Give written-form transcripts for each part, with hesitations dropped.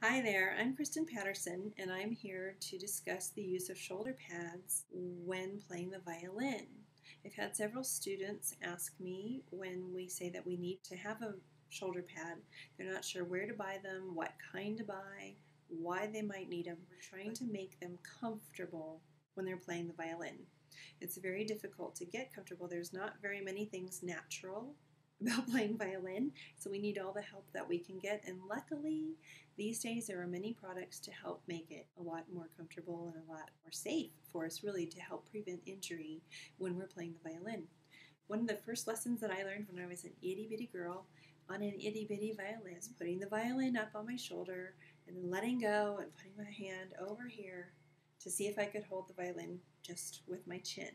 Hi there, I'm Kristen Patterson, and I'm here to discuss the use of shoulder pads when playing the violin. I've had several students ask me when we say that we need to have a shoulder pad. They're not sure where to buy them, what kind to buy, why they might need them. We're trying to make them comfortable when they're playing the violin. It's very difficult to get comfortable. There's not very many things natural about playing violin, so we need all the help that we can get, and luckily these days there are many products to help make it a lot more comfortable and a lot more safe for us, really, to help prevent injury when we're playing the violin. One of the first lessons that I learned when I was an itty bitty girl on an itty bitty violin is putting the violin up on my shoulder and then letting go and putting my hand over here to see if I could hold the violin just with my chin,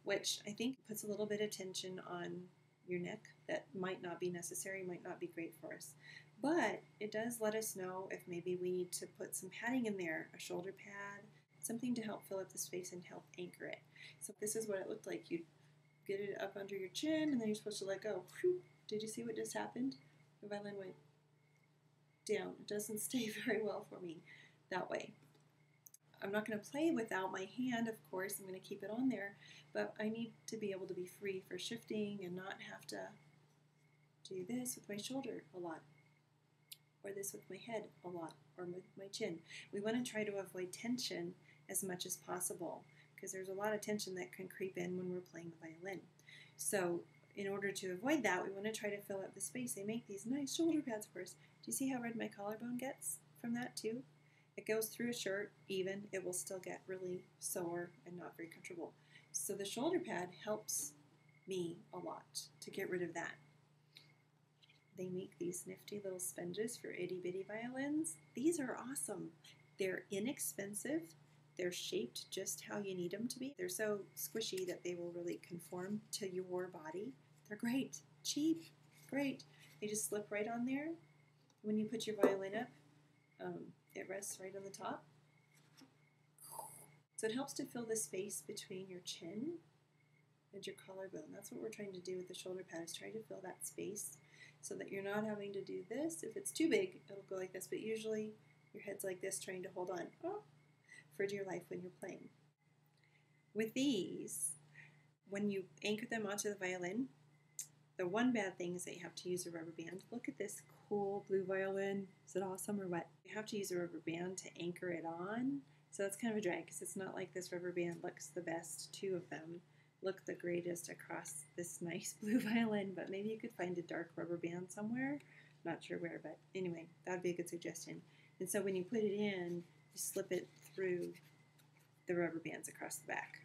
which I think puts a little bit of tension on your neck that might not be necessary, might not be great for us. But it does let us know if maybe we need to put some padding in there, a shoulder pad, something to help fill up the space and help anchor it. So this is what it looked like. You'd get it up under your chin and then you're supposed to let go. Whew. Did you see what just happened? The violin went down. It doesn't stay very well for me that way. I'm not going to play without my hand, of course. I'm going to keep it on there, but I need to be able to be free for shifting and not have to do this with my shoulder a lot, or this with my head a lot, or with my chin. We want to try to avoid tension as much as possible because there's a lot of tension that can creep in when we're playing the violin. So in order to avoid that, we want to try to fill up the space. They make these nice shoulder pads for us. Do you see how red my collarbone gets from that too? It goes through a shirt even, it will still get really sore and not very comfortable. So the shoulder pad helps me a lot to get rid of that. They make these nifty little sponges for itty bitty violins. These are awesome. They're inexpensive. They're shaped just how you need them to be. They're so squishy that they will really conform to your body. They're great, cheap, great. They just slip right on there. When you put your violin up, it rests right on the top. So it helps to fill the space between your chin and your collarbone. That's what we're trying to do with the shoulder pad, is try to fill that space so that you're not having to do this. If it's too big, it'll go like this, but usually your head's like this, trying to hold on for dear life when you're playing. With these, when you anchor them onto the violin, the one bad thing is that you have to use a rubber band. Look at this cool blue violin. Is it awesome or what? You have to use a rubber band to anchor it on. So that's kind of a drag because it's not like this rubber band looks the best. Two of them look the greatest across this nice blue violin, but maybe you could find a dark rubber band somewhere. Not sure where, but anyway, that would be a good suggestion. And so when you put it in, you slip it through the rubber bands across the back.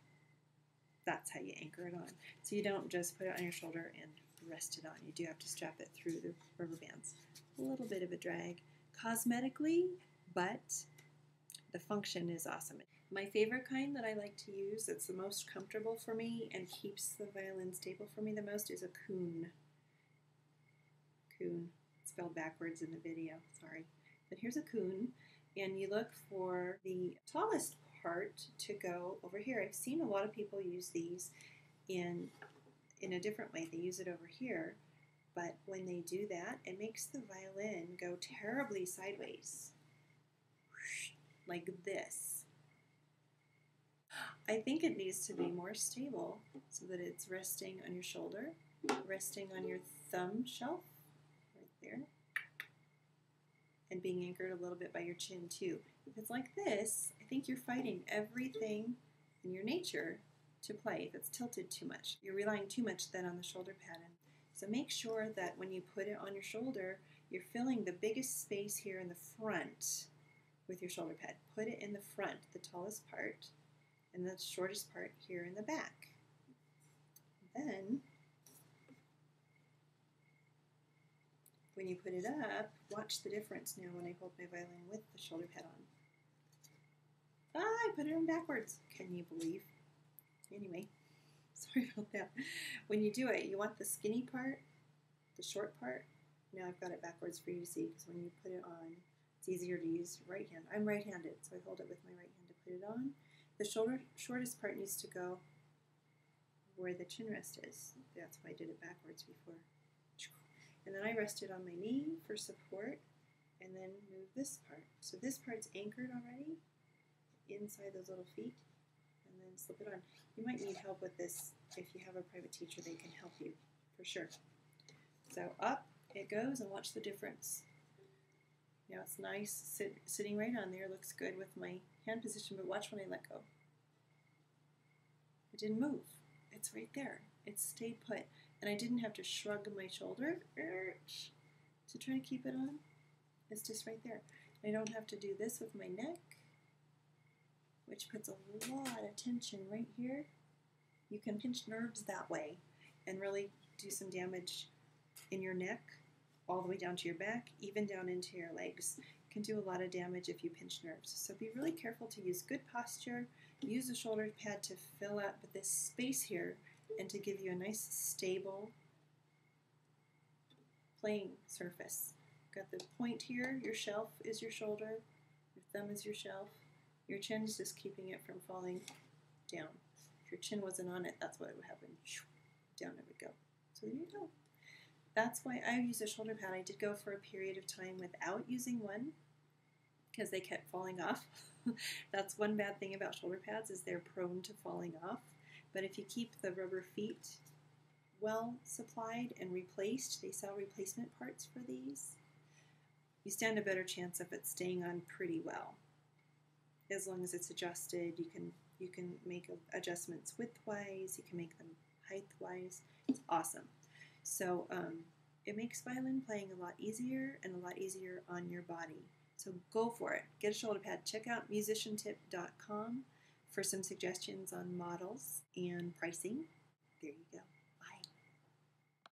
That's how you anchor it on. So you don't just put it on your shoulder and rest it on. You do have to strap it through the rubber bands. A little bit of a drag cosmetically, but the function is awesome. My favorite kind that I like to use, that's the most comfortable for me and keeps the violin stable for me the most, is a coon. Coon, spelled backwards in the video, sorry. But here's a coon, and you look for the tallest part to go over here. I've seen a lot of people use these in a different way. They use it over here, but when they do that, it makes the violin go terribly sideways, like this. I think it needs to be more stable so that it's resting on your shoulder, resting on your thumb shelf, right there, and being anchored a little bit by your chin too. If it's like this, I think you're fighting everything in your nature to play. If it's tilted too much, you're relying too much then on the shoulder pad. So make sure that when you put it on your shoulder, you're filling the biggest space here in the front with your shoulder pad. Put it in the front, the tallest part, and the shortest part here in the back. Then, when you put it up, watch the difference now when I hold my violin with the shoulder pad on. I put it on backwards. Can you believe? Anyway, sorry about that. When you do it, you want the skinny part, the short part. Now I've got it backwards for you to see, because when you put it on, it's easier to use your right hand. I'm right-handed, so I hold it with my right hand to put it on. The shortest part needs to go where the chin rest is. That's why I did it backwards before. And then I rest it on my knee for support, and then then move this part. So this part's anchored already inside those little feet, and then slip it on. You might need help with this. If you have a private teacher, they can help you for sure. So up it goes, and watch the difference. Now it's nice sitting right on there, looks good with my hand position, but watch when I let go. It didn't move. It's right there. It stayed put. And I didn't have to shrug my shoulder to try to keep it on. It's just right there. I don't have to do this with my neck, which puts a lot of tension right here. You can pinch nerves that way and really do some damage in your neck, all the way down to your back, even down into your legs. You can do a lot of damage if you pinch nerves. So be really careful to use good posture. Use the shoulder pad to fill up this space here and to give you a nice stable playing surface. Got the point here, your shelf is your shoulder, your thumb is your shelf, your chin is just keeping it from falling down. If your chin wasn't on it, that's what would happen. Down it would go. So there you go. That's why I use a shoulder pad. I did go for a period of time without using one because they kept falling off. That's one bad thing about shoulder pads, is they're prone to falling off. But if you keep the rubber feet well supplied and replaced, they sell replacement parts for these, you stand a better chance of it staying on pretty well. As long as it's adjusted, you can make adjustments width-wise, you can make them height-wise. It's awesome. So it makes violin playing a lot easier and a lot easier on your body. So go for it. Get a shoulder pad. Check out musiciantip.com for some suggestions on models and pricing. There you go.